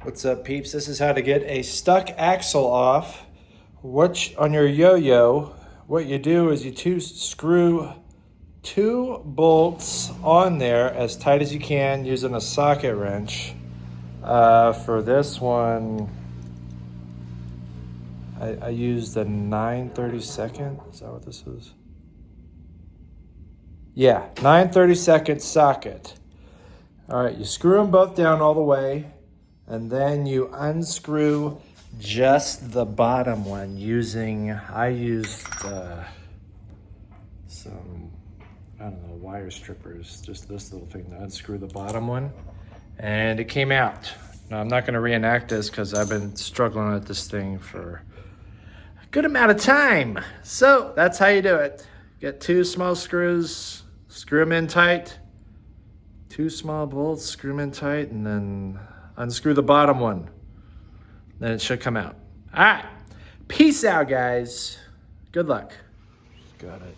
What's up, peeps? This is how to get a stuck axle off. On your yo-yo, what you do is you screw two bolts on there as tight as you can using a socket wrench. For this one, I used a 9/32. Is that what this is? Yeah, 9/32 socket. All right, you screw them both down all the way, and then you unscrew just the bottom one I used some, I don't know, wire strippers, just this little thing to unscrew the bottom one, and it came out. Now, I'm not gonna reenact this because I've been struggling with this thing for a good amount of time. So that's how you do it. Get two small screws, screw them in tight, two small bolts, screw them in tight, and then unscrew the bottom one. Then it should come out. All right. Peace out, guys. Good luck. Got it.